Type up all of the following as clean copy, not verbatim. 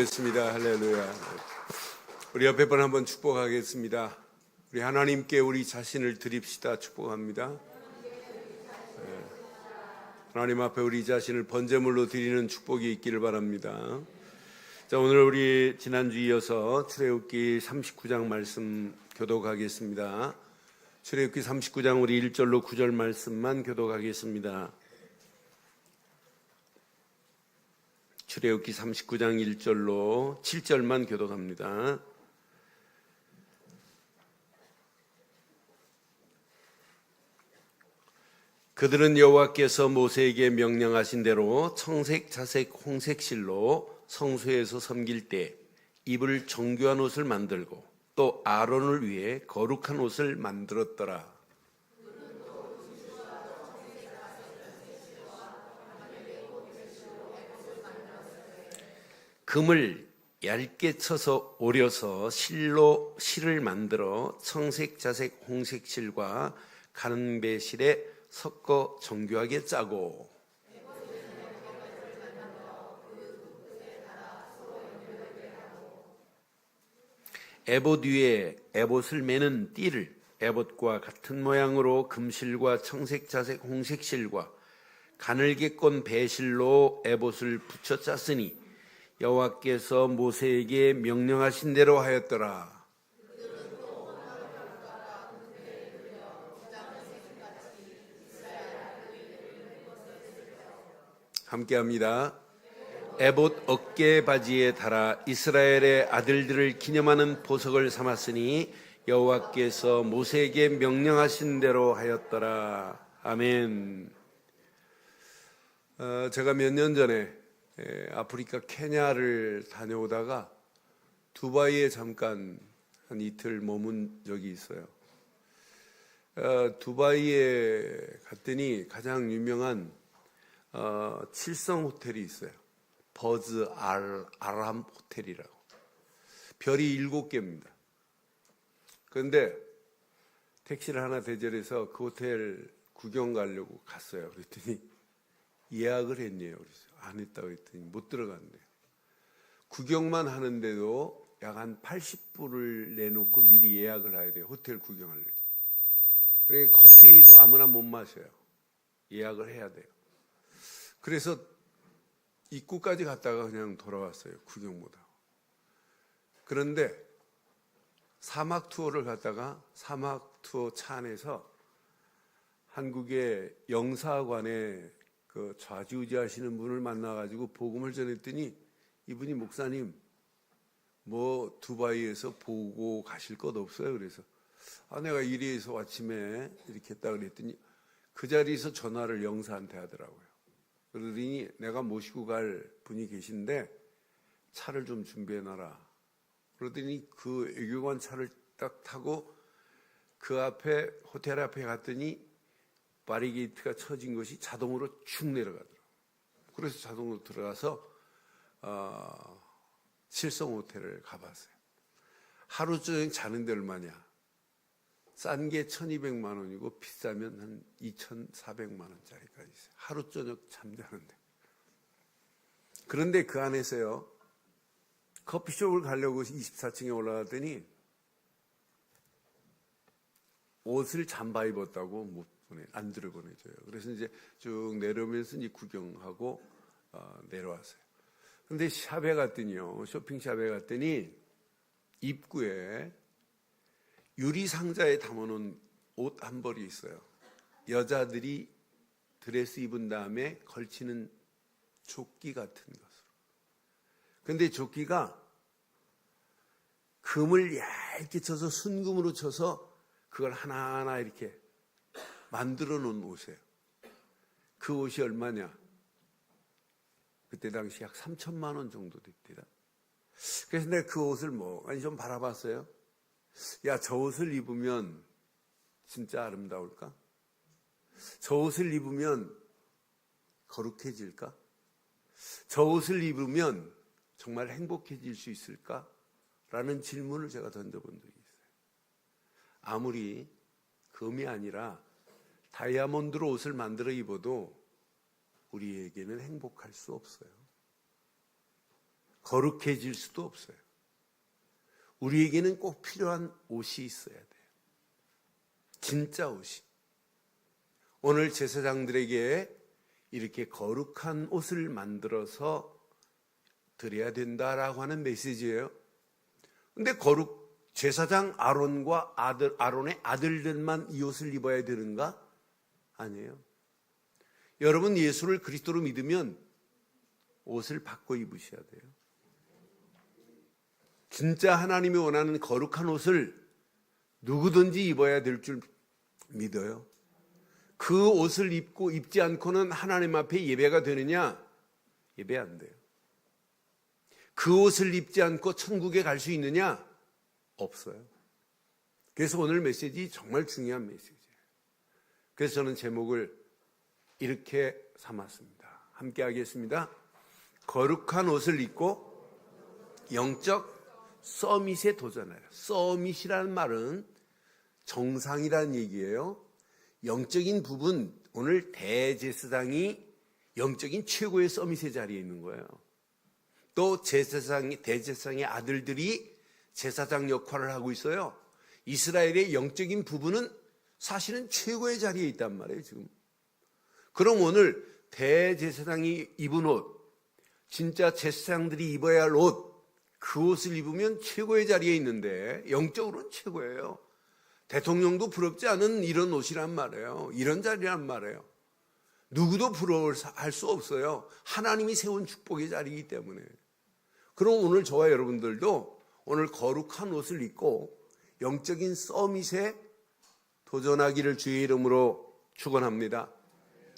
기도드리겠습니다. 할렐루야. 우리 옆에 분 한번 축복하겠습니다. 우리 하나님께 우리 자신을 드립시다. 축복합니다. 하나님 앞에 우리 자신을 번제물로 드리는 축복이 있기를 바랍니다. 자, 오늘 우리 지난주 이어서 출애굽기 39장 말씀 교독하겠습니다. 출애굽기 39장 우리 1절로 9절 말씀만 교독하겠습니다. 출애굽기 39장 1절로 7절만 교독합니다. 그들은 여호와께서 모세에게 명령하신 대로 청색, 자색, 홍색 실로 성소에서 섬길 때 입을 정교한 옷을 만들고 또 아론을 위해 거룩한 옷을 만들었더라. 금을 얇게 쳐서 오려서 실을 만들어 청색, 자색, 홍색 실과 가는배 실에 섞어 정교하게 짜고 에봇 위에 에봇을 매는 띠를 에봇과 같은 모양으로 금실과 청색, 자색, 홍색 실과 가늘게 꼰 배실로 에봇을 붙여 짰으니 여호와께서 모세에게 명령하신 대로 하였더라. 함께합니다. 에봇 어깨 바지에 달아 이스라엘의 아들들을 기념하는 보석을 삼았으니 여호와께서 모세에게 명령하신 대로 하였더라. 아멘. 제가 몇 년 전에 아프리카 케냐를 다녀오다가 두바이에 잠깐 한 이틀 머문 적이 있어요. 두바이에 갔더니 가장 유명한 7성 호텔이 있어요. 버즈 알람 호텔이라고. 별이 7개입니다. 그런데 택시를 하나 대절해서 그 호텔 구경 가려고 갔어요. 그랬더니 예약을 했네요. 그래서 안 했다고 했더니 못 들어갔네요. 구경만 하는데도 약 한 80불을 내놓고 미리 예약을 해야 돼요. 호텔 구경하려고. 그러니까 커피도 아무나 못 마셔요. 예약을 해야 돼요. 그래서 입구까지 갔다가 그냥 돌아왔어요. 구경 못하고. 그런데 사막 투어를 갔다가 사막 투어 차 안에서 한국의 영사관에 그 좌지우지하시는 분을 만나가지고 복음을 전했더니 이분이 목사님 뭐 두바이에서 보고 가실 것 없어요. 그래서 내가 이리에서 아침에 이렇게 했다 그랬더니 그 자리에서 전화를 영사한테 하더라고요. 그러더니 내가 모시고 갈 분이 계신데 차를 좀 준비해놔라. 그러더니 그 외교관 차를 딱 타고 그 앞에 호텔 앞에 갔더니 바리게이트가 쳐진 것이 자동으로 축 내려가더라고요. 그래서 자동으로 들어가서 7성 호텔을 가봤어요. 하루 저녁 자는데 얼마냐? 싼 게 1,200만 원이고 비싸면 한 2,400만 원짜리까지 있어요. 하루 저녁 잠자는데. 그런데 그 안에서요. 커피숍을 가려고 24층에 올라갔더니 옷을 잠바 입었다고 못 안 들어보내줘요. 그래서 이제 쭉 내려오면서 이제 구경하고 내려왔어요. 근데 샵에 갔더니요. 쇼핑샵에 갔더니 입구에 유리 상자에 담아놓은 옷 한 벌이 있어요. 여자들이 드레스 입은 다음에 걸치는 조끼 같은 것으로. 근데 조끼가 금을 얇게 쳐서 순금으로 쳐서 그걸 하나하나 이렇게 만들어 놓은 옷이에요. 그 옷이 얼마냐? 그때 당시 약 3천만 원 정도 됐대요. 그래서 내가 그 옷을 좀 바라봤어요. 야, 저 옷을 입으면 진짜 아름다울까? 저 옷을 입으면 거룩해질까? 저 옷을 입으면 정말 행복해질 수 있을까? 라는 질문을 제가 던져본 적이 있어요. 아무리 금이 아니라 다이아몬드로 옷을 만들어 입어도 우리에게는 행복할 수 없어요. 거룩해질 수도 없어요. 우리에게는 꼭 필요한 옷이 있어야 돼요. 진짜 옷이. 오늘 제사장들에게 이렇게 거룩한 옷을 만들어서 드려야 된다라고 하는 메시지예요. 근데 제사장 아론과 아론의 아들들만 이 옷을 입어야 되는가? 아니에요. 여러분 예수를 그리스도로 믿으면 옷을 바꿔 입으셔야 돼요. 진짜 하나님이 원하는 거룩한 옷을 누구든지 입어야 될 줄 믿어요. 그 옷을 입지 않고는 하나님 앞에 예배가 되느냐? 예배 안 돼요. 그 옷을 입지 않고 천국에 갈 수 있느냐? 없어요. 그래서 오늘 메시지 정말 중요한 메시지예요. 그래서 저는 제목을 이렇게 삼았습니다. 함께 하겠습니다. 거룩한 옷을 입고 영적 서밋에 도전하라. 서밋이라는 말은 정상이라는 얘기예요. 영적인 부분, 오늘 대제사장이 영적인 최고의 서밋의 자리에 있는 거예요. 또 대제사장의 아들들이 제사장 역할을 하고 있어요. 이스라엘의 영적인 부분은 사실은 최고의 자리에 있단 말이에요, 지금. 그럼 오늘 대제사장이 입은 옷, 진짜 제사장들이 입어야 할 옷, 그 옷을 입으면 최고의 자리에 있는데 영적으로는 최고예요. 대통령도 부럽지 않은 이런 옷이란 말이에요. 이런 자리란 말이에요. 누구도 부러워할 수 없어요. 하나님이 세운 축복의 자리이기 때문에. 그럼 오늘 저와 여러분들도 오늘 거룩한 옷을 입고 영적인 서밋에 도전하기를 주의 이름으로 축원합니다.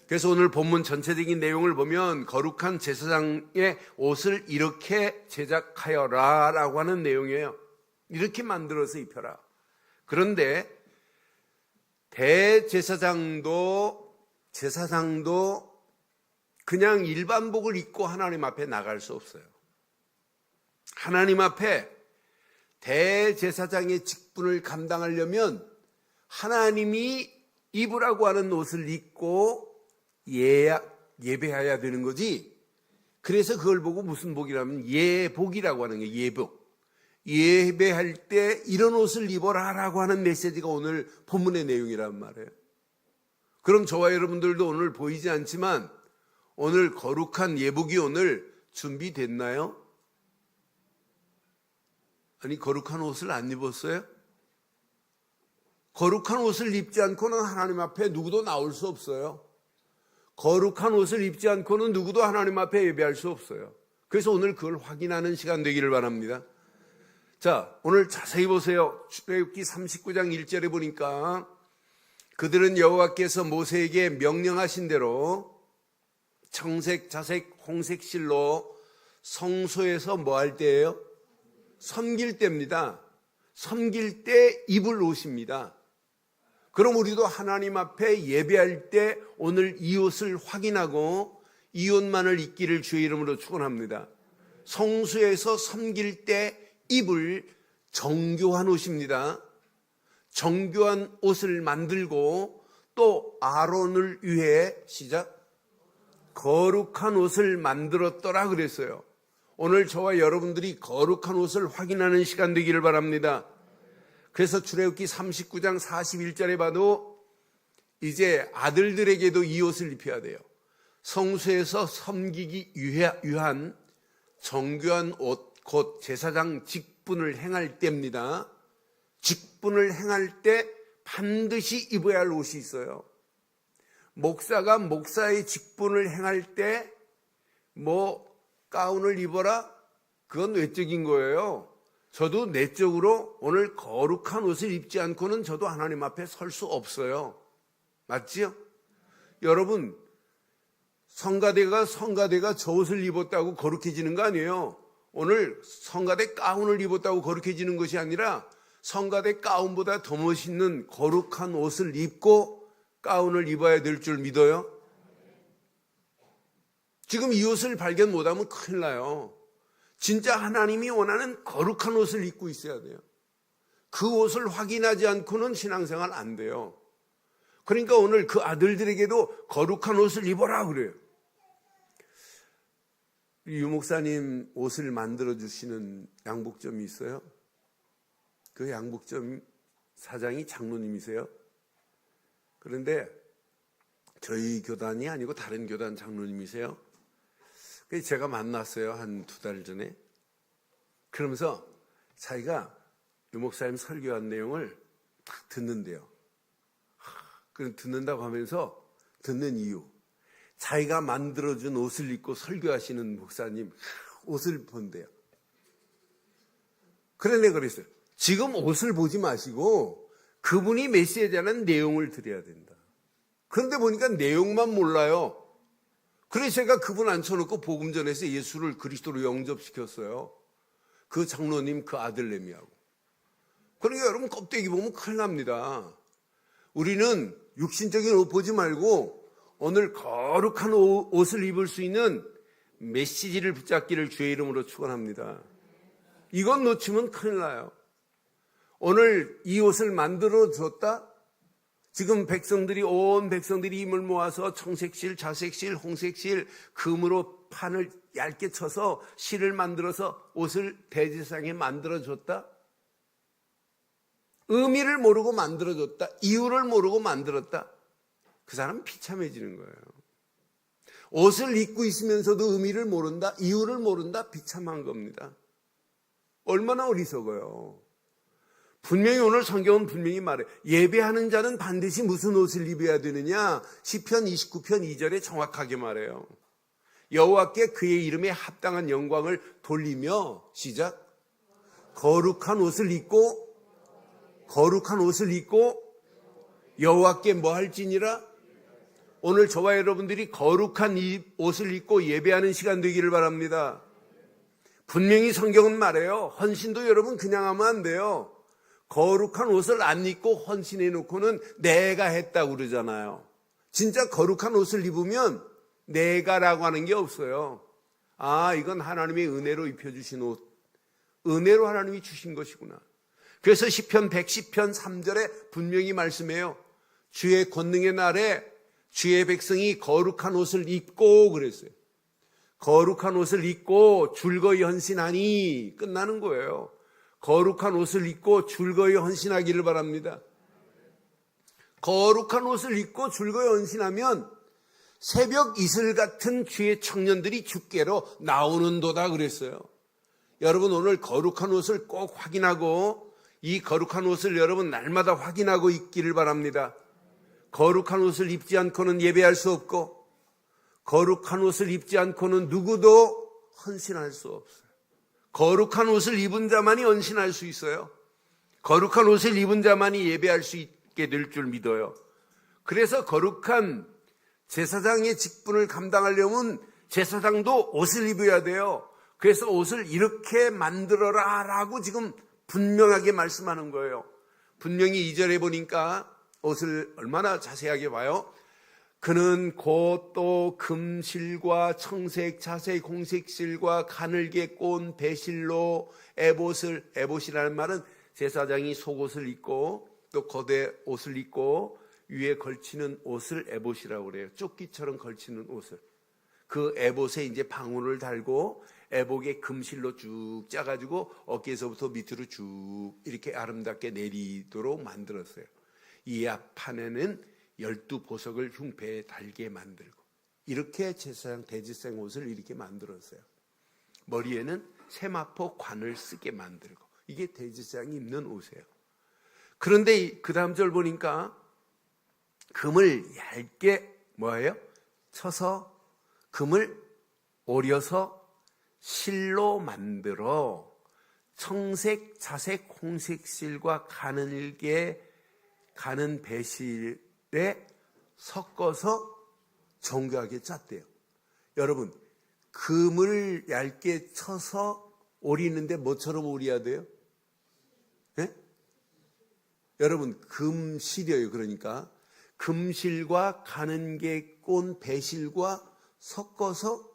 그래서 오늘 본문 전체적인 내용을 보면 거룩한 제사장의 옷을 이렇게 제작하여라 라고 하는 내용이에요. 이렇게 만들어서 입혀라. 그런데 제사장도 그냥 일반복을 입고 하나님 앞에 나갈 수 없어요. 하나님 앞에 대제사장의 직분을 감당하려면 하나님이 입으라고 하는 옷을 입고 예배해야 되는 거지. 그래서 그걸 보고 무슨 복이라면 예복이라고 하는 게 예복. 예배할 때 이런 옷을 입어라라고 하는 메시지가 오늘 본문의 내용이란 말이에요. 그럼 저와 여러분들도 오늘 보이지 않지만 오늘 거룩한 예복이 오늘 준비됐나요? 아니, 거룩한 옷을 안 입었어요? 거룩한 옷을 입지 않고는 하나님 앞에 누구도 나올 수 없어요. 거룩한 옷을 입지 않고는 누구도 하나님 앞에 예배할 수 없어요. 그래서 오늘 그걸 확인하는 시간 되기를 바랍니다. 자, 오늘 자세히 보세요. 출애굽기 39장 1절에 보니까 그들은 여호와께서 모세에게 명령하신 대로 청색, 자색, 홍색 실로 성소에서 뭐 할 때예요? 섬길 때입니다. 섬길 때 입을 옷입니다. 그럼 우리도 하나님 앞에 예배할 때 오늘 이 옷을 확인하고 이 옷만을 입기를 주의 이름으로 축원합니다. 성소에서 섬길 때 입을 정교한 옷입니다. 정교한 옷을 만들고 또 아론을 위해 시작 거룩한 옷을 만들었더라 그랬어요. 오늘 저와 여러분들이 거룩한 옷을 확인하는 시간 되기를 바랍니다. 그래서 출애굽기 39장 41절에 봐도 이제 아들들에게도 이 옷을 입혀야 돼요. 성소에서 섬기기 위한 정교한 옷, 곧 제사장 직분을 행할 때입니다. 직분을 행할 때 반드시 입어야 할 옷이 있어요. 목사가 목사의 직분을 행할 때 가운을 입어라? 그건 외적인 거예요. 저도 내적으로 오늘 거룩한 옷을 입지 않고는 저도 하나님 앞에 설 수 없어요. 맞지요? 여러분, 성가대가 저 옷을 입었다고 거룩해지는 거 아니에요. 오늘 성가대 가운을 입었다고 거룩해지는 것이 아니라 성가대 가운보다 더 멋있는 거룩한 옷을 입고 가운을 입어야 될 줄 믿어요. 지금 이 옷을 발견 못하면 큰일 나요. 진짜 하나님이 원하는 거룩한 옷을 입고 있어야 돼요. 그 옷을 확인하지 않고는 신앙생활 안 돼요. 그러니까 오늘 그 아들들에게도 거룩한 옷을 입어라 그래요. 유 목사님 옷을 만들어 주시는 양복점이 있어요. 그 양복점 사장이 장로님이세요. 그런데 저희 교단이 아니고 다른 교단 장로님이세요. 그래서 제가 만났어요. 한 2달 전에. 그러면서 자기가 유 목사님 설교한 내용을 딱 듣는데요. 그럼 듣는다고 하면서 듣는 이유, 자기가 만들어준 옷을 입고 설교하시는 목사님 옷을 본대요. 그래 내가 그랬어요. 지금 옷을 보지 마시고 그분이 메시지하는 내용을 드려야 된다. 그런데 보니까 내용만 몰라요. 그래서 제가 그분 앉혀놓고 복음 전해서 예수를 그리스도로 영접시켰어요. 그 장로님 그 아들내미하고. 그러니까 여러분 껍데기 보면 큰일 납니다. 우리는 육신적인 옷 보지 말고 오늘 거룩한 옷을 입을 수 있는 메시지를 붙잡기를 주의 이름으로 축원합니다. 이건 놓치면 큰일 나요. 오늘 이 옷을 만들어 줬다? 지금 온 백성들이 힘을 모아서 청색실, 자색실, 홍색실, 금으로 판을 얇게 쳐서 실을 만들어서 옷을 대제사장에 만들어 줬다? 의미를 모르고 만들어 줬다? 이유를 모르고 만들었다? 그 사람은 비참해지는 거예요. 옷을 입고 있으면서도 의미를 모른다? 이유를 모른다? 비참한 겁니다. 얼마나 어리석어요. 분명히 오늘 성경은 분명히 말해요. 예배하는 자는 반드시 무슨 옷을 입어야 되느냐? 시편 29편 2절에 정확하게 말해요. 여호와께 그의 이름에 합당한 영광을 돌리며 시작. 거룩한 옷을 입고 여호와께 뭐 할지니라? 오늘 저와 여러분들이 거룩한 이 옷을 입고 예배하는 시간 되기를 바랍니다. 분명히 성경은 말해요. 헌신도 여러분 그냥 하면 안 돼요. 거룩한 옷을 안 입고 헌신해 놓고는 내가 했다고 그러잖아요. 진짜 거룩한 옷을 입으면 내가라고 하는 게 없어요. 아, 이건 하나님의 은혜로 입혀주신 옷. 은혜로 하나님이 주신 것이구나. 그래서 시편 110편 3절에 분명히 말씀해요. 주의 권능의 날에 주의 백성이 거룩한 옷을 입고 그랬어요. 거룩한 옷을 입고 즐거이 헌신하니 끝나는 거예요. 거룩한 옷을 입고 즐거이 헌신하기를 바랍니다. 거룩한 옷을 입고 즐거이 헌신하면 새벽 이슬 같은 주의 청년들이 주께로 나오는도다 그랬어요. 여러분 오늘 거룩한 옷을 꼭 확인하고 이 거룩한 옷을 여러분 날마다 확인하고 입기를 바랍니다. 거룩한 옷을 입지 않고는 예배할 수 없고 거룩한 옷을 입지 않고는 누구도 헌신할 수 없어요. 거룩한 옷을 입은 자만이 헌신할 수 있어요. 거룩한 옷을 입은 자만이 예배할 수 있게 될 줄 믿어요. 그래서 거룩한 제사장의 직분을 감당하려면 제사장도 옷을 입어야 돼요. 그래서 옷을 이렇게 만들어라 라고 지금 분명하게 말씀하는 거예요. 분명히 2절에 보니까 옷을 얼마나 자세하게 봐요. 그는 곧 또 금실과 청색, 자색, 홍색실과 가늘게 꼰 배실로 에봇이라는 말은 제사장이 속옷을 입고 또 겉에 옷을 입고 위에 걸치는 옷을 에봇이라고 그래요. 조끼처럼 걸치는 옷을. 그 에봇에 이제 방울을 달고 에봇에 금실로 쭉 짜가지고 어깨에서부터 밑으로 쭉 이렇게 아름답게 내리도록 만들었어요. 이 앞판에는 12보석을 흉패에 달게 만들고 이렇게 제사장 대제사장 옷을 이렇게 만들었어요. 머리에는 세마포 관을 쓰게 만들고 이게 대제사장이 입는 옷이에요. 그런데 그 다음 절 보니까 금을 얇게 뭐예요? 쳐서 금을 오려서 실로 만들어 청색, 자색, 홍색 실과 가늘게 가는 배실에 섞어서 정교하게 짰대요. 여러분, 금을 얇게 쳐서 오리는데 뭐처럼 오려야 돼요? 네? 여러분, 금실이에요. 그러니까 금실과 가는 게 꼰 배실과 섞어서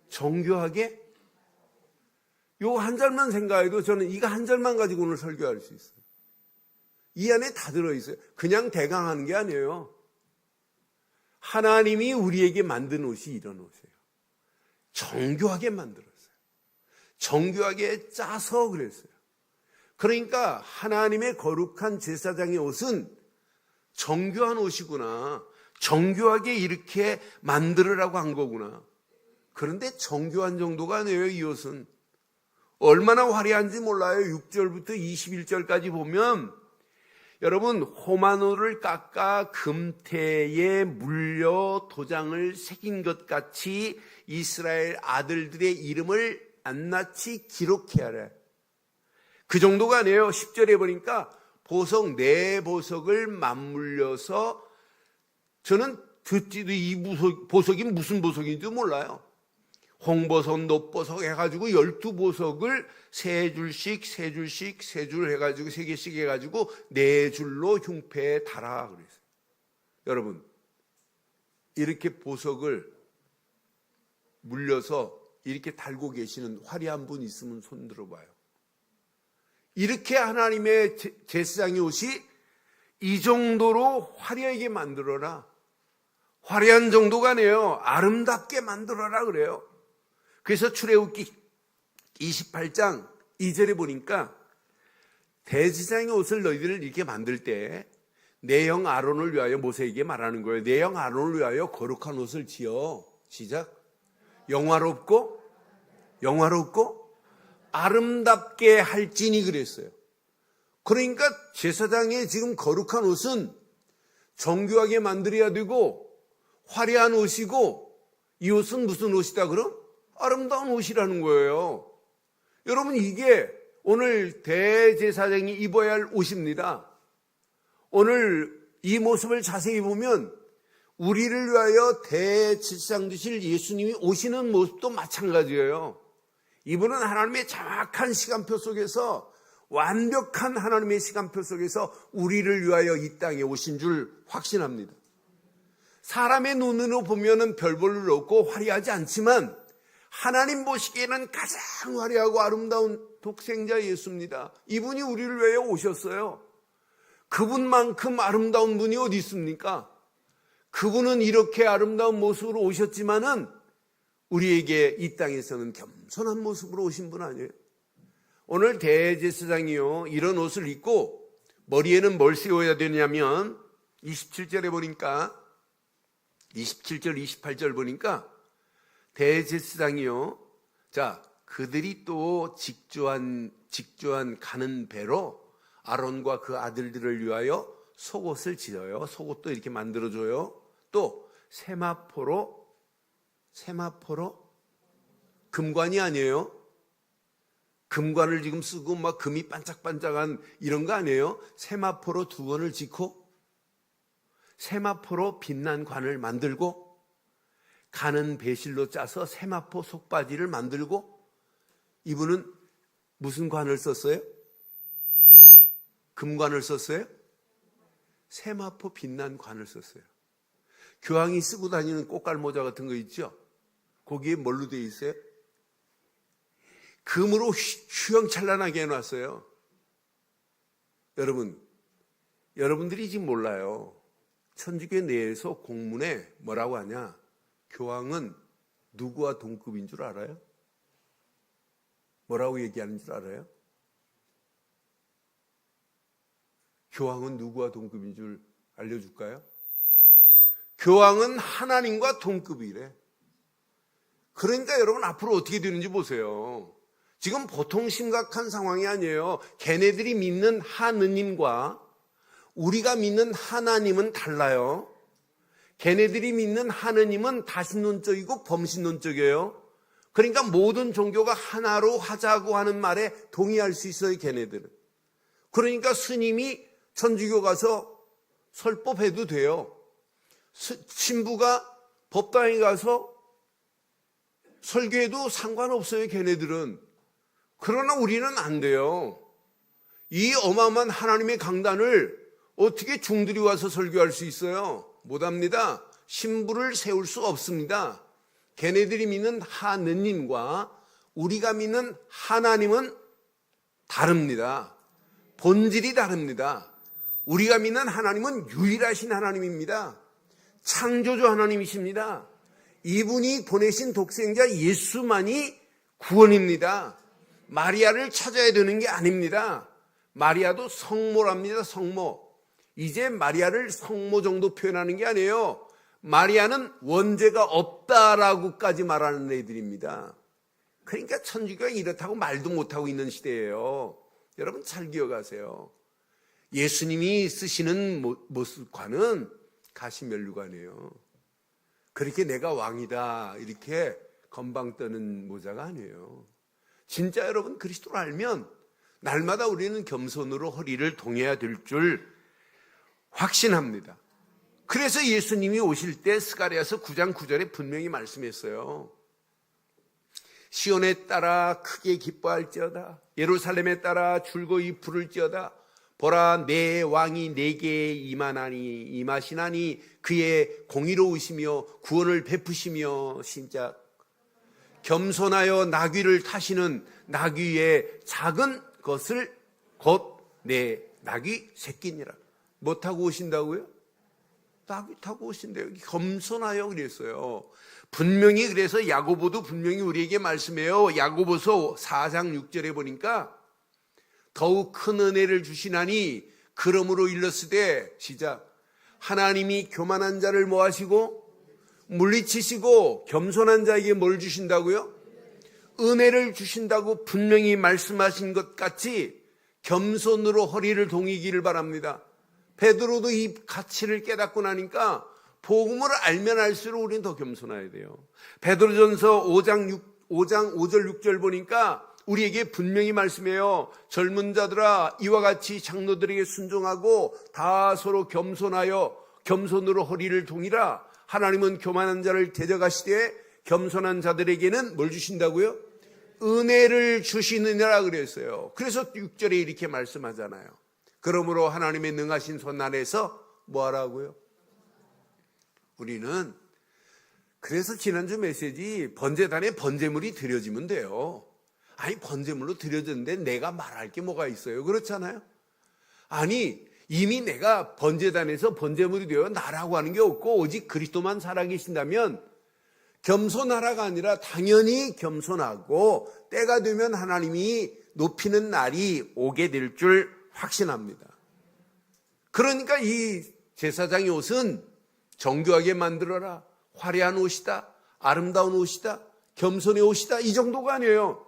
정교하게 요 한 절만 생각해도 저는 이거 한 절만 가지고 오늘 설교할 수 있어요. 이 안에 다 들어있어요. 그냥 대강 하는 게 아니에요. 하나님이 우리에게 만든 옷이 이런 옷이에요. 정교하게 만들었어요. 정교하게 짜서 그랬어요. 그러니까 하나님의 거룩한 제사장의 옷은 정교한 옷이구나. 정교하게 이렇게 만들으라고 한 거구나. 그런데 정교한 정도가 아니에요. 이 옷은 얼마나 화려한지 몰라요. 6절부터 21절까지 보면 여러분, 호마노를 깎아 금태에 물려 도장을 새긴 것 같이 이스라엘 아들들의 이름을 낱낱이 기록해야 해. 그 정도가 아니에요. 10절에 보니까 보석 4보석을 맞물려서, 저는 듣지도 이 보석이 무슨 보석인지 몰라요. 홍보석, 녹보석 해가지고 12보석을 3줄씩 해가지고 3개씩 해가지고 4줄로 흉패에 달아 그랬어요. 여러분, 이렇게 보석을 물려서 이렇게 달고 계시는 화려한 분 있으면 손 들어봐요. 이렇게 하나님의 제사장의 옷이 이 정도로 화려하게 만들어라. 화려한 정도가 아니에요. 아름답게 만들어라 그래요. 그래서 출애굽기 28장 2절에 보니까 대제사장의 옷을 너희들 이렇게 만들 때 내 형 아론을 위하여, 모세에게 말하는 거예요. 내 형 아론을 위하여 거룩한 옷을 지어. 시작. 영화롭고 아름답게 할지니 그랬어요. 그러니까 제사장의 지금 거룩한 옷은 정교하게 만들어야 되고 화려한 옷이고, 이 옷은 무슨 옷이다 그럼? 아름다운 옷이라는 거예요. 여러분, 이게 오늘 대제사장이 입어야 할 옷입니다. 오늘 이 모습을 자세히 보면 우리를 위하여 대제사장 되실 예수님이 오시는 모습도 마찬가지예요. 이분은 하나님의 정확한 시간표 속에서, 완벽한 하나님의 시간표 속에서 우리를 위하여 이 땅에 오신 줄 확신합니다. 사람의 눈으로 보면은 별 볼 일 없고 화려하지 않지만 하나님 보시기에는 가장 화려하고 아름다운 독생자 예수입니다. 이분이 우리를 위하여 오셨어요. 그분만큼 아름다운 분이 어디 있습니까? 그분은 이렇게 아름다운 모습으로 오셨지만은 우리에게 이 땅에서는 겸손한 모습으로 오신 분 아니에요. 오늘 대제사장이요, 이런 옷을 입고 머리에는 뭘 씌워야 되냐면 27절에 보니까, 27절 28절 보니까 대제사장이요, 자, 그들이 또 직조한 가는 배로 아론과 그 아들들을 위하여 속옷을 지어요. 속옷도 이렇게 만들어줘요. 또 세마포로, 금관이 아니에요. 금관을 지금 쓰고 막 금이 반짝반짝한 이런 거 아니에요. 세마포로 2권을 짓고 세마포로 빛난 관을 만들고, 가는 배실로 짜서 세마포 속바지를 만들고, 이분은 무슨 관을 썼어요? 금관을 썼어요? 세마포 빛난 관을 썼어요. 교황이 쓰고 다니는 꽃갈모자 같은 거 있죠? 거기에 뭘로 되어 있어요? 금으로 휘황찬란하게 해놨어요. 여러분들이 지금 몰라요. 천주교 내에서 공문에 뭐라고 하냐? 교황은 누구와 동급인 줄 알아요? 뭐라고 얘기하는 줄 알아요? 교황은 누구와 동급인 줄 알려줄까요? 교황은 하나님과 동급이래. 그러니까 여러분, 앞으로 어떻게 되는지 보세요. 지금 보통 심각한 상황이 아니에요. 걔네들이 믿는 하느님과 우리가 믿는 하나님은 달라요. 걔네들이 믿는 하느님은 다신론적이고 범신론적이에요. 그러니까 모든 종교가 하나로 하자고 하는 말에 동의할 수 있어요, 걔네들은. 그러니까 스님이 천주교 가서 설법해도 돼요. 신부가 법당에 가서 설교해도 상관없어요, 걔네들은. 그러나 우리는 안 돼요. 이 어마어마한 하나님의 강단을 어떻게 중들이 와서 설교할 수 있어요? 못합니다. 신부를 세울 수 없습니다. 걔네들이 믿는 하느님과 우리가 믿는 하나님은 다릅니다. 본질이 다릅니다. 우리가 믿는 하나님은 유일하신 하나님입니다. 창조주 하나님이십니다. 이분이 보내신 독생자 예수만이 구원입니다. 마리아를 찾아야 되는 게 아닙니다. 마리아도 성모랍니다. 성모. 이제 마리아를 성모 정도 표현하는 게 아니에요. 마리아는 원죄가 없다라고까지 말하는 애들입니다. 그러니까 천주교가 이렇다고 말도 못하고 있는 시대예요. 여러분 잘 기억하세요. 예수님이 쓰시는 모습과는 가시면류관이에요. 그렇게 내가 왕이다 이렇게 건방 떠는 모자가 아니에요. 진짜 여러분 그리스도를 알면 날마다 우리는 겸손으로 허리를 동해야 될 줄 확신합니다. 그래서 예수님이 오실 때 스가랴서 9장 9절에 분명히 말씀했어요. 시온에 따라 크게 기뻐할지어다. 예루살렘에 따라 줄거이 부를지어다. 보라 내 왕이 내게 임하시나니 그의 공의로우시며 구원을 베푸시며 신작 겸손하여 나귀를 타시는 나귀의 작은 것을 곧 내 나귀 새끼니라. 뭐 타고 오신다고요? 나귀 타고 오신대요. 겸손하여 그랬어요. 분명히 그래서 야고보도 분명히 우리에게 말씀해요. 야고보서 4장 6절에 보니까 더욱 큰 은혜를 주시나니 그러므로 일렀으되 시작 하나님이 교만한 자를 뭐하시고 물리치시고 겸손한 자에게 뭘 주신다고요? 은혜를 주신다고 분명히 말씀하신 것 같이 겸손으로 허리를 동이기를 바랍니다. 베드로도 이 가치를 깨닫고 나니까 복음을 알면 알수록 우리는 더 겸손해야 돼요. 베드로전서 5장 5절 6절 보니까 우리에게 분명히 말씀해요. 젊은 자들아 이와 같이 장로들에게 순종하고 다 서로 겸손하여 겸손으로 허리를 동이라. 하나님은 교만한 자를 대적하시되 겸손한 자들에게는 뭘 주신다고요? 은혜를 주시느니라 그랬어요. 그래서 6절에 이렇게 말씀하잖아요. 그러므로 하나님의 능하신 손 아래서 뭐 하라고요? 우리는 그래서 지난주 메시지 번제단에 번제물이 드려지면 돼요. 아니 번제물로 드려졌는데 내가 말할 게 뭐가 있어요? 그렇잖아요. 아니 이미 내가 번제단에서 번제물이 되어 나라고 하는 게 없고 오직 그리스도만 살아계신다면 겸손하라가 아니라 당연히 겸손하고 때가 되면 하나님이 높이는 날이 오게 될 줄 확신합니다. 그러니까 이 제사장의 옷은 정교하게 만들어라. 화려한 옷이다. 아름다운 옷이다. 겸손의 옷이다. 이 정도가 아니에요.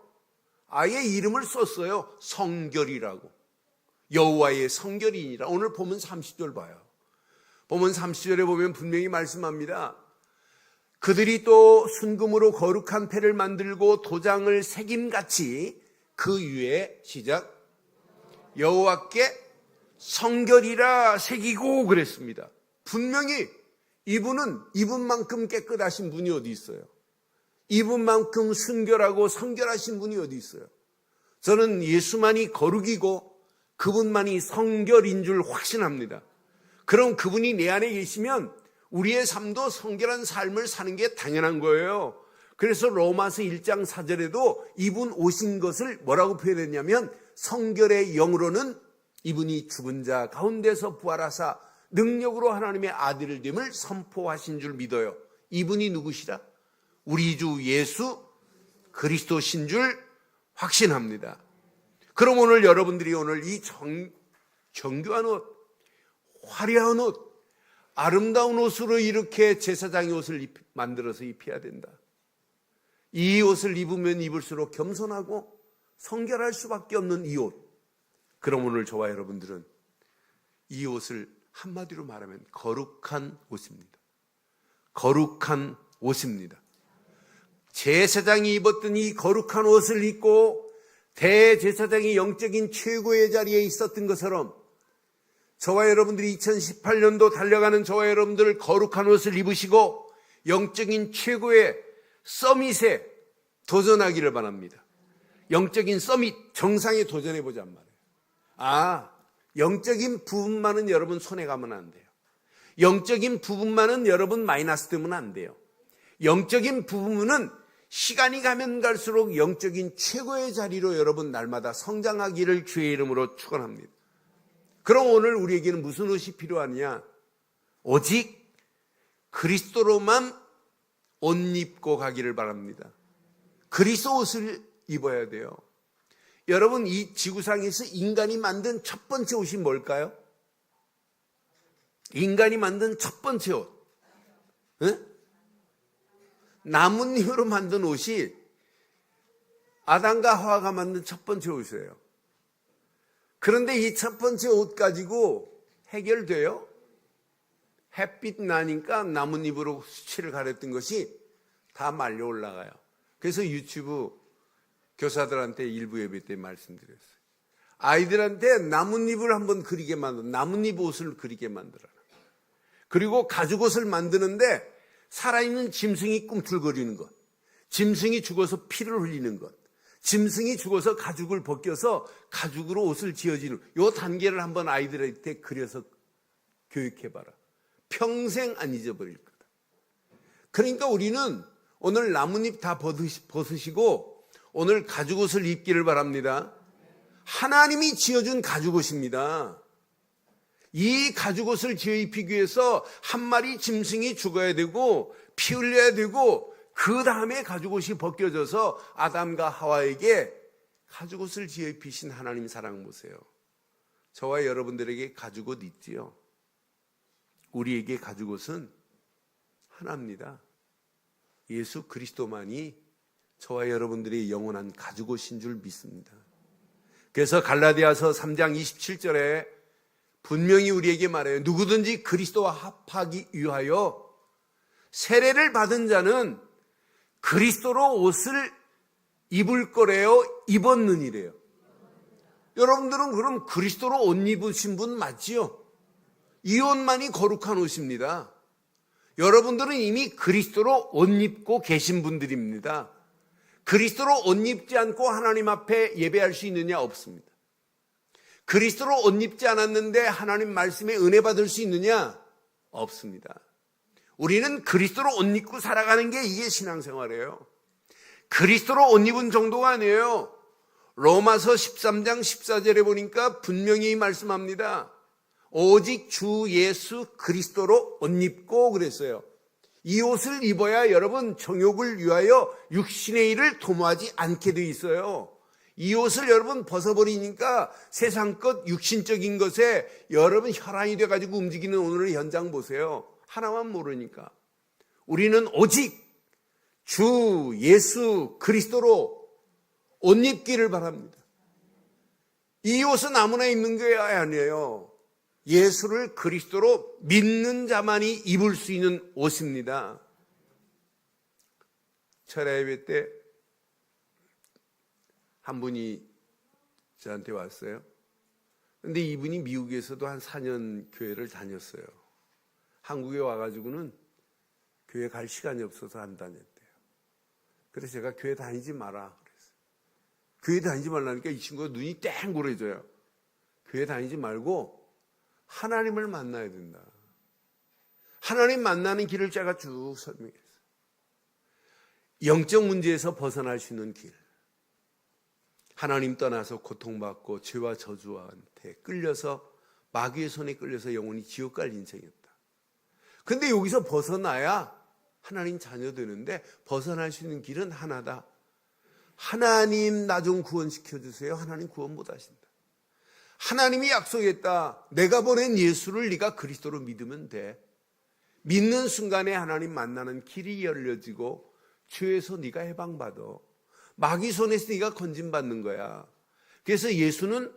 아예 이름을 썼어요. 성결이라고. 여호와의 성결이니라. 오늘 보면 30절 봐요. 보면 30절에 보면 분명히 말씀합니다. 그들이 또 순금으로 거룩한 패를 만들고 도장을 새김같이 그 위에 시작 여호와께 성결이라 새기고 그랬습니다. 분명히 이분은 이분만큼 깨끗하신 분이 어디 있어요? 이분만큼 순결하고 성결하신 분이 어디 있어요? 저는 예수만이 거룩이고 그분만이 성결인 줄 확신합니다. 그럼 그분이 내 안에 계시면 우리의 삶도 성결한 삶을 사는 게 당연한 거예요. 그래서 로마서 1장 4절에도 이분 오신 것을 뭐라고 표현했냐면 성결의 영으로는 이분이 죽은 자 가운데서 부활하사 능력으로 하나님의 아들을 됨을 선포하신 줄 믿어요. 이분이 누구시라? 우리 주 예수 그리스도신 줄 확신합니다. 그럼 오늘 여러분들이 오늘 이 정교한 옷, 화려한 옷, 아름다운 옷으로 이렇게 제사장의 옷을 만들어서 입혀야 된다. 이 옷을 입으면 입을수록 겸손하고 성결할 수밖에 없는 이 옷. 그럼 오늘 저와 여러분들은 이 옷을 한마디로 말하면 거룩한 옷입니다. 거룩한 옷입니다. 제사장이 입었던 이 거룩한 옷을 입고 대제사장이 영적인 최고의 자리에 있었던 것처럼 저와 여러분들이 2018년도 달려가는 저와 여러분들 거룩한 옷을 입으시고 영적인 최고의 서밋에 도전하기를 바랍니다. 영적인 서밋 정상에 도전해보잔 말이에요. 영적인 부분만은 여러분 손해가면 안 돼요. 영적인 부분만은 여러분 마이너스 되면 안 돼요. 영적인 부분은 시간이 가면 갈수록 영적인 최고의 자리로 여러분 날마다 성장하기를 주의 이름으로 축원합니다. 그럼 오늘 우리에게는 무슨 옷이 필요하냐? 오직 그리스도로만 옷 입고 가기를 바랍니다. 그리스도 옷을 입어야 돼요. 여러분, 이 지구상에서 인간이 만든 첫 번째 옷이 뭘까요? 인간이 만든 첫 번째 옷. 응? 나뭇잎으로 만든 옷이 아담과 하와가 만든 첫 번째 옷이에요. 그런데 이 첫 번째 옷 가지고 해결돼요? 햇빛 나니까 나뭇잎으로 수치를 가렸던 것이 다 말려 올라가요. 그래서 유튜브 교사들한테 일부 예배 때 말씀드렸어요. 아이들한테 나뭇잎을 한번 그리게 만들어, 나뭇잎 옷을 그리게 만들어라. 그리고 가죽 옷을 만드는데 살아있는 짐승이 꿈틀거리는 것, 짐승이 죽어서 피를 흘리는 것, 짐승이 죽어서 가죽을 벗겨서 가죽으로 옷을 지어지는 이 단계를 한번 아이들한테 그려서 교육해봐라. 평생 안 잊어버릴 거다. 그러니까 우리는 오늘 나뭇잎 다 벗으시고 오늘 가죽옷을 입기를 바랍니다. 하나님이 지어준 가죽옷입니다. 이 가죽옷을 지어 입히기 위해서 한 마리 짐승이 죽어야 되고 피 흘려야 되고 그 다음에 가죽옷이 벗겨져서 아담과 하와에게 가죽옷을 지어 입히신 하나님 사랑 보세요. 저와 여러분들에게 가죽옷 있지요? 우리에게 가죽옷은 하나입니다. 예수 그리스도만이 저와 여러분들의 영원한 가죽옷인 줄 믿습니다. 그래서 갈라디아서 3장 27절에 분명히 우리에게 말해요. 누구든지 그리스도와 합하기 위하여 세례를 받은 자는 그리스도로 옷을 입을 거래요? 입었느니래요. 여러분들은 그럼 그리스도로 옷 입으신 분 맞지요? 이 옷만이 거룩한 옷입니다. 여러분들은 이미 그리스도로 옷 입고 계신 분들입니다. 그리스도로 옷 입지 않고 하나님 앞에 예배할 수 있느냐? 없습니다. 그리스도로 옷 입지 않았는데 하나님 말씀에 은혜 받을 수 있느냐? 없습니다. 우리는 그리스도로 옷 입고 살아가는 게 이게 신앙생활이에요. 그리스도로 옷 입은 정도가 아니에요. 로마서 13장 14절에 보니까 분명히 말씀합니다. 오직 주 예수 그리스도로 옷 입고 그랬어요. 이 옷을 입어야 여러분 정욕을 위하여 육신의 일을 도모하지 않게 돼 있어요. 이 옷을 여러분 벗어버리니까 세상 것 육신적인 것에 여러분 혈안이 돼가지고 움직이는 오늘의 현장 보세요. 하나만 모르니까. 우리는 오직 주 예수 그리스도로 옷 입기를 바랍니다. 이 옷은 아무나 입는 게 아니에요. 예수를 그리스도로 믿는 자만이 입을 수 있는 옷입니다. 철야 예배 때 한 분이 저한테 왔어요. 근데 이분이 미국에서도 한 4년 교회를 다녔어요. 한국에 와가지고는 교회 갈 시간이 없어서 안 다녔대요. 그래서 제가 교회 다니지 마라 그랬어요. 교회 다니지 말라니까 이 친구가 눈이 땡그래져요. 교회 다니지 말고 하나님을 만나야 된다. 하나님 만나는 길을 제가 쭉 설명했어요. 영적 문제에서 벗어날 수 있는 길. 하나님 떠나서 고통받고 죄와 저주한테 끌려서 마귀의 손에 끌려서 영혼이 지옥 갈 인생이었다. 근데 여기서 벗어나야 하나님 자녀 되는데 벗어날 수 있는 길은 하나다. 하나님 나 좀 구원시켜 주세요. 하나님 구원 못 하신다. 하나님이 약속했다. 내가 보낸 예수를 네가 그리스도로 믿으면 돼. 믿는 순간에 하나님 만나는 길이 열려지고 죄에서 네가 해방받아. 마귀 손에서 네가 건진받는 거야. 그래서 예수는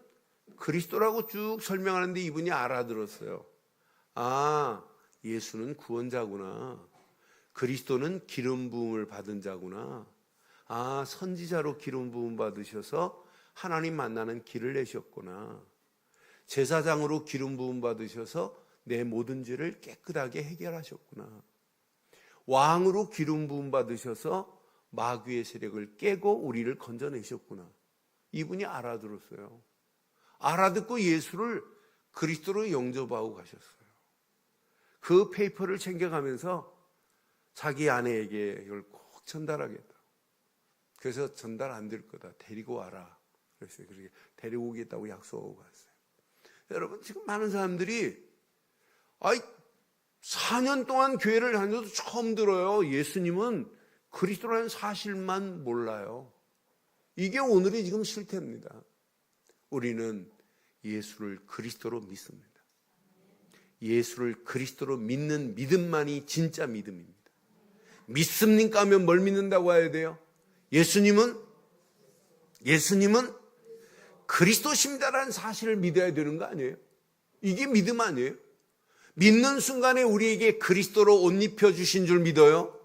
그리스도라고 쭉 설명하는데 이분이 알아들었어요. 아, 예수는 구원자구나. 그리스도는 기름 부음을 받은 자구나. 아, 선지자로 기름 부음 받으셔서 하나님 만나는 길을 내셨구나. 제사장으로 기름 부음 받으셔서 내 모든 죄를 깨끗하게 해결하셨구나. 왕으로 기름 부음 받으셔서 마귀의 세력을 깨고 우리를 건져내셨구나. 이분이 알아들었어요. 알아듣고 예수를 그리스도로 영접하고 가셨어요. 그 페이퍼를 챙겨가면서 자기 아내에게 이걸 꼭 전달하겠다. 그래서 전달 안 될 거다. 데리고 와라. 그랬어요. 그렇게 데리고 오겠다고 약속하고 갔어요. 여러분, 지금 많은 사람들이 4년 동안 교회를 다녀도 처음 들어요. 예수님은 그리스도라는 사실만 몰라요. 이게 오늘의 지금 실태입니다. 우리는 예수를 그리스도로 믿습니다. 예수를 그리스도로 믿는 믿음만이 진짜 믿음입니다. 믿습니까 하면 뭘 믿는다고 해야 돼요? 예수님은 그리스도십니다라는 사실을 믿어야 되는 거 아니에요? 이게 믿음 아니에요? 믿는 순간에 우리에게 그리스도로 옷 입혀주신 줄 믿어요?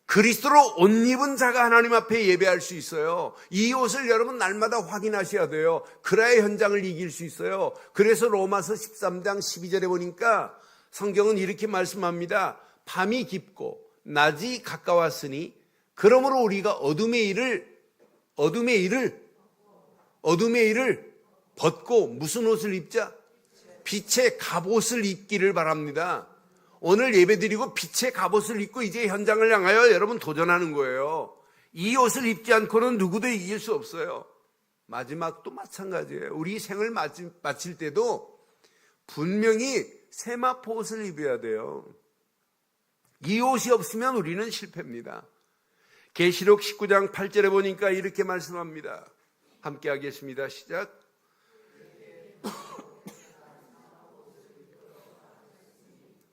그리스도로 옷 입은 자가 하나님 앞에 예배할 수 있어요. 이 옷을 여러분 날마다 확인하셔야 돼요. 그래야 현장을 이길 수 있어요. 그래서 로마서 13장 12절에 보니까 성경은 이렇게 말씀합니다. 밤이 깊고 낮이 가까웠으니 그러므로 우리가 어둠의 일을 벗고 무슨 옷을 입자? 빛의 갑옷을 입기를 바랍니다. 오늘 예배드리고 빛의 갑옷을 입고 이제 현장을 향하여 여러분 도전하는 거예요. 이 옷을 입지 않고는 누구도 이길 수 없어요. 마지막도 마찬가지예요. 우리 생을 마칠 때도 분명히 세마포 옷을 입어야 돼요. 이 옷이 없으면 우리는 실패입니다. 계시록 19장 8절에 보니까 이렇게 말씀합니다. 함께 하겠습니다. 시작.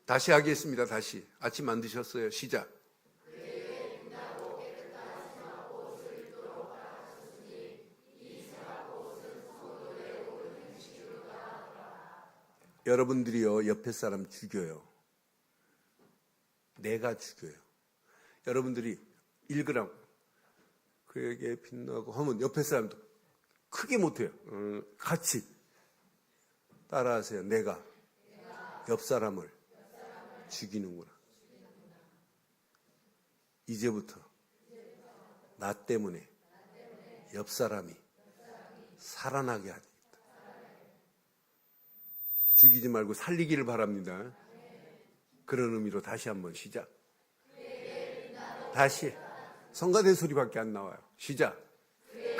다시 하겠습니다. 다시. 아침 안 드셨어요? 시작. 여러분들이요, 옆에 사람 죽여요. 내가 죽여요. 여러분들이 읽으라고. 그에게 빛나고 하면 옆에 사람도 크게 못해요. 같이 따라하세요. 내가 옆 사람을 죽이는구나. 이제부터 나 때문에 옆 사람이 살아나게 하겠다. 죽이지 말고 살리기를 바랍니다. 그런 의미로 다시 한번 시작. 다시. 성가대 소리밖에 안 나와요. 시작.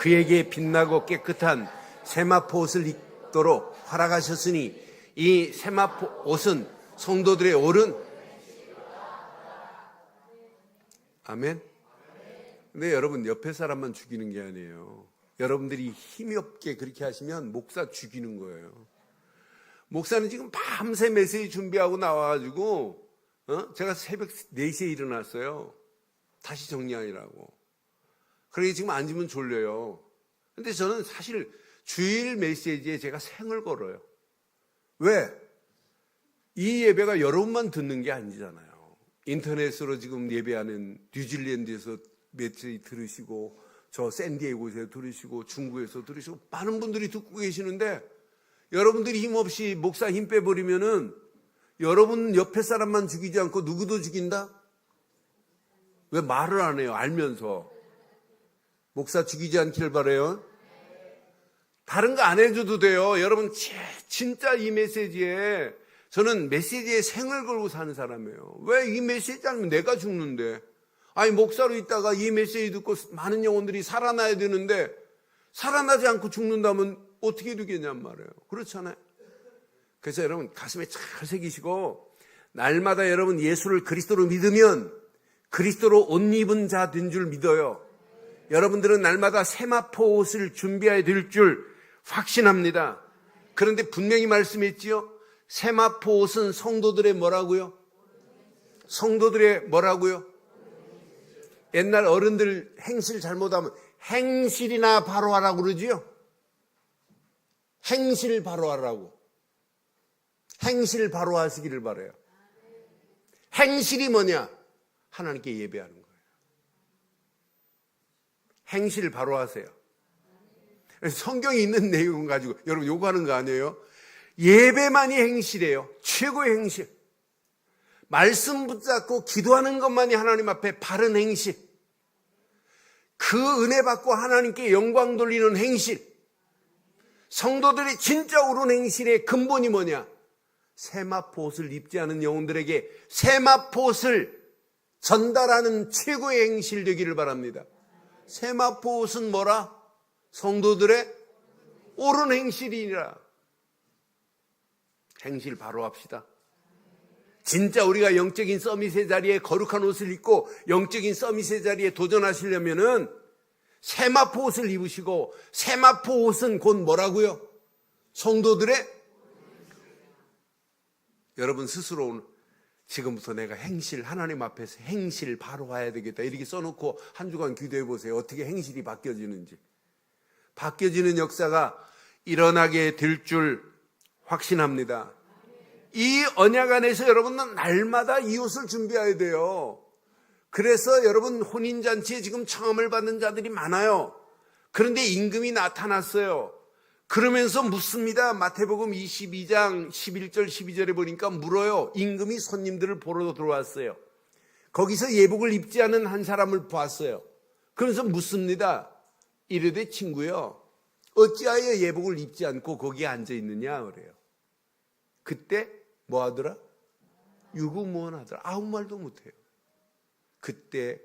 그에게 빛나고 깨끗한 세마포 옷을 입도록 허락하셨으니 이 세마포 옷은 성도들의 옳은 아멘. 근데 여러분 옆에 사람만 죽이는 게 아니에요. 여러분들이 힘이 없게 그렇게 하시면 목사 죽이는 거예요. 목사는 지금 밤새 메시지 준비하고 나와가지고 제가 새벽 4시에 일어났어요. 다시 정리하느라고. 그러니 지금 앉으면 졸려요. 근데 저는 사실 주일 메시지에 제가 생을 걸어요. 왜? 이 예배가 여러분만 듣는 게 아니잖아요. 인터넷으로 지금 예배하는 뉴질랜드에서 메시지 들으시고 저 샌디에고에서 들으시고 중국에서 들으시고 많은 분들이 듣고 계시는데 여러분들이 힘없이 목사 힘 빼버리면은 여러분 옆에 사람만 죽이지 않고 누구도 죽인다? 왜 말을 안 해요? 알면서. 목사 죽이지 않기를 바라요. 다른 거 안 해줘도 돼요. 여러분 진짜 이 메시지에 저는 메시지에 생을 걸고 사는 사람이에요. 왜 이 메시지 아니면 내가 죽는데. 아니 목사로 있다가 이 메시지 듣고 많은 영혼들이 살아나야 되는데 살아나지 않고 죽는다면 어떻게 되겠냔 말이에요. 그렇잖아요. 그래서 여러분 가슴에 잘 새기시고 날마다 여러분 예수를 그리스도로 믿으면 그리스도로 옷 입은 자 된 줄 믿어요. 여러분들은 날마다 세마포 옷을 준비해야 될 줄 확신합니다. 그런데 분명히 말씀했지요. 세마포 옷은 성도들의 뭐라고요? 성도들의 뭐라고요? 옛날 어른들 행실 잘못하면 행실이나 바로 하라고 그러지요. 행실 바로 하라고. 행실 바로 하시기를 바라요. 행실이 뭐냐? 하나님께 예배하는 거예요. 행실 바로 하세요. 성경에 있는 내용 가지고 여러분 요구하는 거 아니에요? 예배만이 행실이에요. 최고의 행실. 말씀 붙잡고 기도하는 것만이 하나님 앞에 바른 행실. 그 은혜 받고 하나님께 영광 돌리는 행실. 성도들이 진짜 옳은 행실의 근본이 뭐냐? 세마포 옷을 입지 않은 영혼들에게 세마포 옷을 전달하는 최고의 행실 되기를 바랍니다. 세마포 옷은 뭐라? 성도들의 옳은 행실이니라. 행실 바로 합시다. 진짜 우리가 영적인 서밋의 자리에 거룩한 옷을 입고 영적인 서밋의 자리에 도전하시려면은 세마포 옷을 입으시고, 세마포 옷은 곧 뭐라고요? 성도들의, 여러분 스스로 지금부터 내가 행실, 하나님 앞에서 행실 바로 가야 되겠다 이렇게 써놓고 한 주간 기도해 보세요. 어떻게 행실이 바뀌어지는지. 바뀌어지는 역사가 일어나게 될 줄 확신합니다. 이 언약 안에서 여러분은 날마다 이 옷을 준비해야 돼요. 그래서 여러분 혼인잔치에 지금 청함을 받는 자들이 많아요. 그런데 임금이 나타났어요. 그러면서 묻습니다. 마태복음 22장 11절 12절에 보니까 물어요. 임금이 손님들을 보러 들어왔어요. 거기서 예복을 입지 않은 한 사람을 보았어요. 그래서 묻습니다. 이르되 친구요, 어찌하여 예복을 입지 않고 거기에 앉아 있느냐 그래요. 그때 뭐 하더라? 유구무원하더라. 아무 말도 못해요. 그때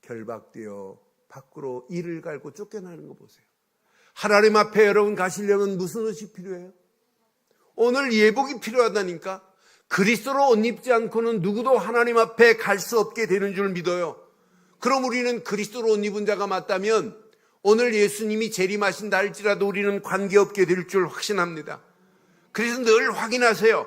결박되어 밖으로 이를 갈고 쫓겨나는 거 보세요. 하나님 앞에 여러분 가시려면 무슨 옷이 필요해요? 오늘 예복이 필요하다니까. 그리스도로 옷 입지 않고는 누구도 하나님 앞에 갈 수 없게 되는 줄 믿어요. 그럼 우리는 그리스도로 옷 입은 자가 맞다면 오늘 예수님이 재림하신다 할지라도 우리는 관계없게 될 줄 확신합니다. 그래서 늘 확인하세요.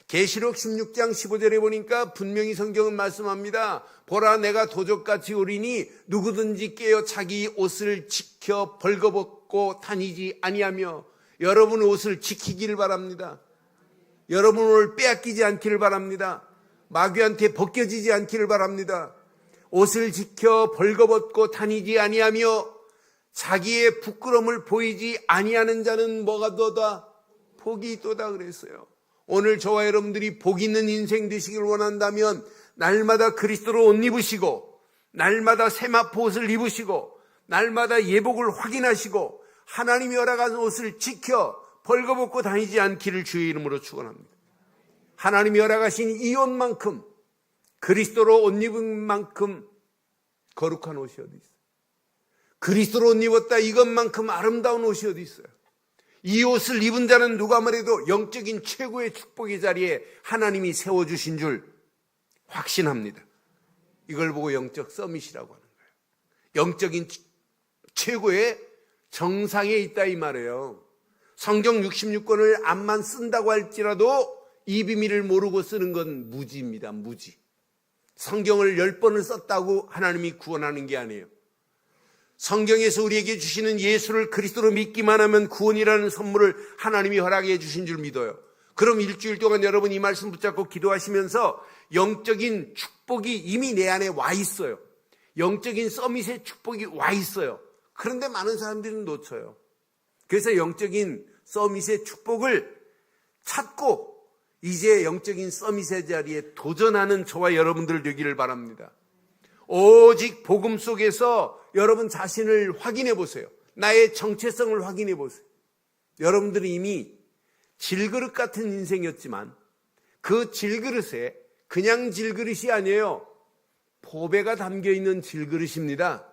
계시록 16장 15절에 보니까 분명히 성경은 말씀합니다. 보라, 내가 도적같이 오리니 누구든지 깨어 자기 옷을 지켜 벌거벗고 다니지 아니하며. 여러분 옷을 지키기를 바랍니다. 여러분 옷을 빼앗기지 않기를 바랍니다. 마귀한테 벗겨지지 않기를 바랍니다. 옷을 지켜 벌거벗고 다니지 아니하며 자기의 부끄러움을 보이지 아니하는 자는 뭐가 있도다? 복이 있도다 그랬어요. 오늘 저와 여러분들이 복 있는 인생 되시길 원한다면 날마다 그리스도로 옷 입으시고, 날마다 세마포 옷을 입으시고, 날마다 예복을 확인하시고, 하나님이 허락한 옷을 지켜 벌거벗고 다니지 않기를 주의 이름으로 축원합니다. 하나님이 허락하신 이 옷만큼, 그리스도로 옷 입은 만큼 거룩한 옷이 어디 있어요? 그리스도로 옷 입었다 이것만큼 아름다운 옷이 어디 있어요? 이 옷을 입은 자는 누가 뭐래도 영적인 최고의 축복의 자리에 하나님이 세워주신 줄 확신합니다. 이걸 보고 영적 서밋이라고 하는 거예요. 영적인 최고의 정상에 있다 이 말이에요. 성경 66권을 암만 쓴다고 할지라도 이 비밀을 모르고 쓰는 건 무지입니다. 무지. 성경을 10번을 썼다고 하나님이 구원하는 게 아니에요. 성경에서 우리에게 주시는 예수를 그리스도로 믿기만 하면 구원이라는 선물을 하나님이 허락해 주신 줄 믿어요. 그럼 일주일 동안 여러분 이 말씀 붙잡고 기도하시면서 영적인 축복이 이미 내 안에 와 있어요. 영적인 서밋의 축복이 와 있어요. 그런데 많은 사람들이 놓쳐요. 그래서 영적인 서밋의 축복을 찾고 이제 영적인 서밋의 자리에 도전하는 저와 여러분들 되기를 바랍니다. 오직 복음 속에서 여러분 자신을 확인해 보세요. 나의 정체성을 확인해 보세요. 여러분들은 이미 질그릇 같은 인생이었지만 그 질그릇에 그냥 질그릇이 아니에요. 보배가 담겨있는 질그릇입니다.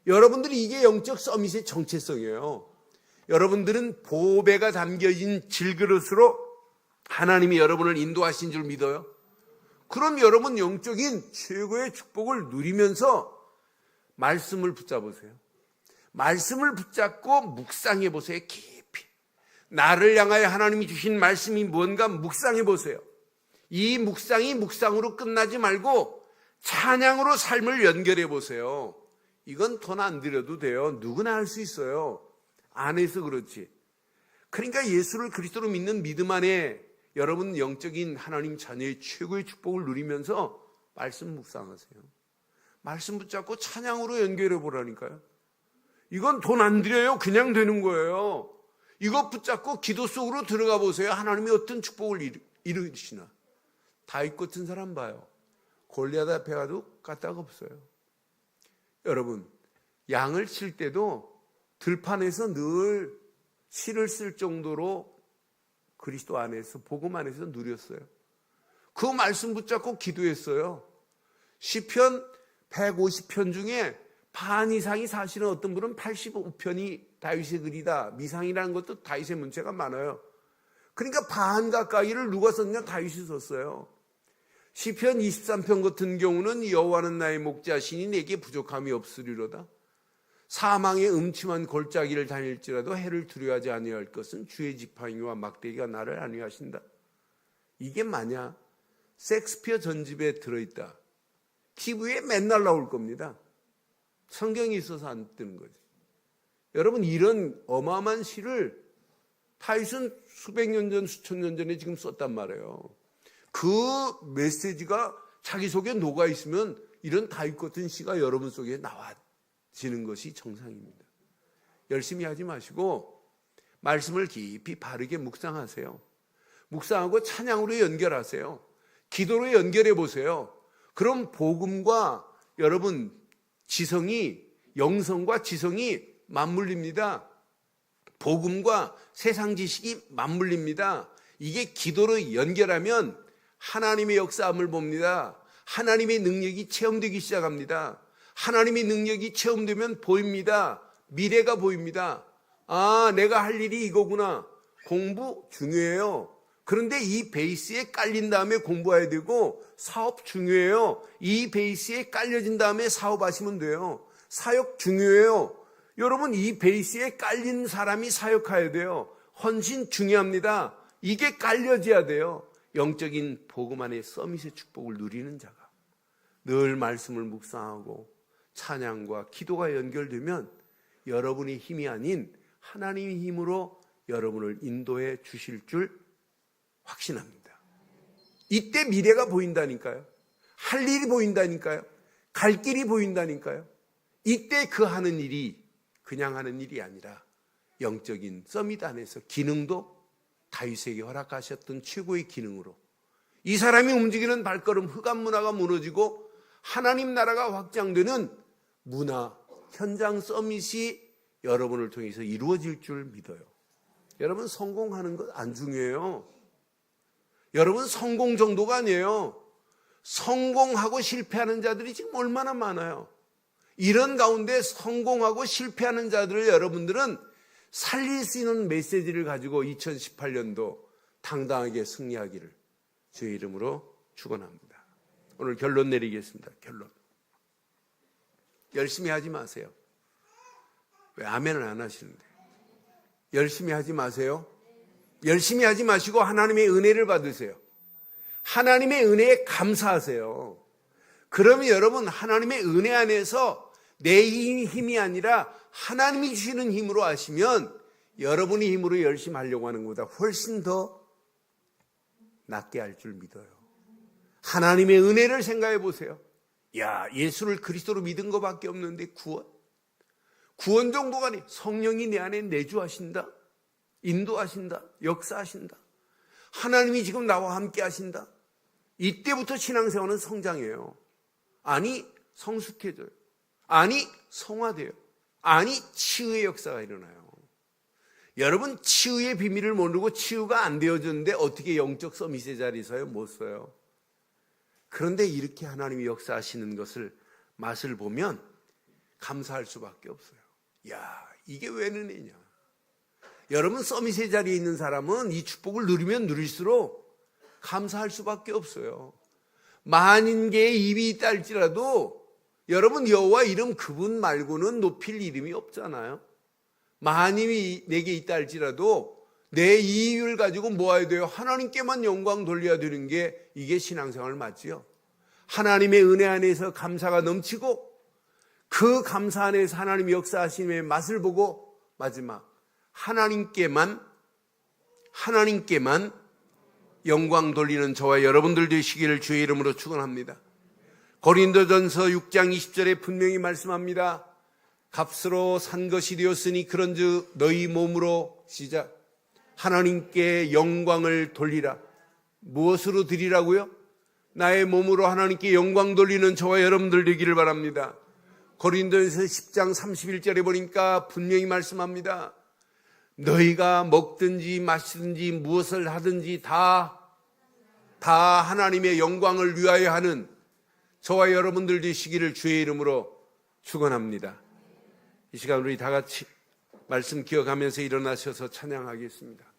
여러분들이 이게 영적 서밋의 정체성이에요. 여러분들은 보배가 담겨진 질그릇으로 하나님이 여러분을 인도하신 줄 믿어요. 그럼 여러분 영적인 최고의 축복을 누리면서 말씀을 붙잡으세요. 말씀을 붙잡고 묵상해 보세요. 깊이. 나를 향하여 하나님이 주신 말씀이 뭔가 묵상해 보세요. 이 묵상이 묵상으로 끝나지 말고 찬양으로 삶을 연결해 보세요. 이건 돈 안 들여도 돼요. 누구나 할 수 있어요. 안 해서 그렇지. 그러니까 예수를 그리스도로 믿는 믿음 안에 여러분 영적인 하나님 자녀의 최고의 축복을 누리면서 말씀 묵상하세요. 말씀 붙잡고 찬양으로 연결해 보라니까요. 이건 돈 안 들여요. 그냥 되는 거예요. 이거 붙잡고 기도 속으로 들어가 보세요. 하나님이 어떤 축복을 이루시나. 다윗 같은 사람 봐요. 골리앗 앞에 가도 까딱 없어요. 여러분, 양을 칠 때도 들판에서 늘 실을 쓸 정도로 그리스도 안에서 복음 안에서 누렸어요. 그 말씀 붙잡고 기도했어요. 시편 150편 중에 반 이상이 사실은 어떤 분은 85편이 다윗의 글이다. 미상이라는 것도 다윗의 문체가 많아요. 그러니까 반 가까이를 누가 썼냐? 다윗이 썼어요. 시편 23편 같은 경우는 여호와는 나의 목자시니 내게 부족함이 없으리로다. 사망의 음침한 골짜기를 다닐지라도 해를 두려워하지 아니할 것은 주의 지팡이와 막대기가 나를 안위하신다. 이게 만약 셰익스피어 전집에 들어있다, TV에 맨날 나올 겁니다. 성경이 있어서 안 뜨는 거죠. 여러분, 이런 어마어마한 시를 타이슨 수백 년 전, 수천 년 전에 지금 썼단 말이에요. 그 메시지가 자기 속에 녹아 있으면 이런 다윗 같은 시가 여러분 속에 나와지는 것이 정상입니다. 열심히 하지 마시고 말씀을 깊이 바르게 묵상하세요. 묵상하고 찬양으로 연결하세요. 기도로 연결해 보세요. 그럼 복음과 여러분 지성이, 영성과 지성이 맞물립니다. 복음과 세상 지식이 맞물립니다. 이게 기도로 연결하면 하나님의 역사함을 봅니다. 하나님의 능력이 체험되기 시작합니다. 하나님의 능력이 체험되면 보입니다. 미래가 보입니다. 아, 내가 할 일이 이거구나. 공부 중요해요. 그런데 이 베이스에 깔린 다음에 공부해야 되고, 사업 중요해요. 이 베이스에 깔려진 다음에 사업하시면 돼요. 사역 중요해요. 여러분, 이 베이스에 깔린 사람이 사역해야 돼요. 헌신 중요합니다. 이게 깔려져야 돼요. 영적인 복음 안에 서밋의 축복을 누리는 자가 늘 말씀을 묵상하고 찬양과 기도가 연결되면 여러분의 힘이 아닌 하나님의 힘으로 여러분을 인도해 주실 줄 확신합니다. 이때 미래가 보인다니까요. 할 일이 보인다니까요. 갈 길이 보인다니까요. 이때 그 하는 일이 그냥 하는 일이 아니라 영적인 서밋 안에서 기능도 다윗에게 허락하셨던 최고의 기능으로 이 사람이 움직이는 발걸음, 흑암 문화가 무너지고 하나님 나라가 확장되는 문화, 현장 서밋이 여러분을 통해서 이루어질 줄 믿어요. 여러분, 성공하는 것 안 중요해요. 여러분, 성공 정도가 아니에요. 성공하고 실패하는 자들이 지금 얼마나 많아요. 이런 가운데 성공하고 실패하는 자들을 여러분들은 살릴 수 있는 메시지를 가지고 2018년도 당당하게 승리하기를 주의 이름으로 축원합니다. 오늘 결론 내리겠습니다. 결론. 열심히 하지 마세요. 왜 아멘을 안 하시는데? 열심히 하지 마세요. 열심히 하지 마시고 하나님의 은혜를 받으세요. 하나님의 은혜에 감사하세요. 그러면 여러분, 하나님의 은혜 안에서 내 힘이 아니라 하나님이 주시는 힘으로 하시면 여러분의 힘으로 열심히 하려고 하는 것보다 훨씬 더 낫게 할 줄 믿어요. 하나님의 은혜를 생각해 보세요. 야, 예수를 그리스도로 믿은 것밖에 없는데 구원 정도가 아니, 성령이 내 안에 내주하신다, 인도하신다, 역사하신다, 하나님이 지금 나와 함께 하신다. 이때부터 신앙생활은 성장해요. 아니, 성숙해져요. 아니, 성화돼요. 아니, 치유의 역사가 일어나요. 여러분, 치유의 비밀을 모르고 치유가 안 되어졌는데 어떻게 영적 서밋의 자리에 서요? 못 서요. 그런데 이렇게 하나님이 역사하시는 것을 맛을 보면 감사할 수밖에 없어요. 야, 이게 왜 은혜냐. 여러분, 서밋의 자리에 있는 사람은 이 축복을 누리면 누릴수록 감사할 수밖에 없어요. 만인 개의 입이 있다 할지라도 여러분, 여호와 이름 그분 말고는 높일 이름이 없잖아요. 만인이 내게 있다 할지라도 내 이익을 가지고 모아야 돼요. 하나님께만 영광 돌려야 되는 게 이게 신앙생활 맞지요. 하나님의 은혜 안에서 감사가 넘치고 그 감사 안에서 하나님의 역사하심의 맛을 보고 마지막 하나님께만 영광 돌리는 저와 여러분들 되시기를 주의 이름으로 축원합니다. 고린도전서 6장 20절에 분명히 말씀합니다. 값으로 산 것이 되었으니 그런즉 너희 몸으로 시작 하나님께 영광을 돌리라. 무엇으로 드리라고요? 나의 몸으로 하나님께 영광 돌리는 저와 여러분들 되기를 바랍니다. 고린도전서 10장 31절에 보니까 분명히 말씀합니다. 너희가 먹든지 마시든지 무엇을 하든지 다 하나님의 영광을 위하여 하는 저와 여러분들 되시기를 주의 이름으로 축원합니다. 이 시간 우리 다 같이 말씀 기억하면서 일어나셔서 찬양하겠습니다.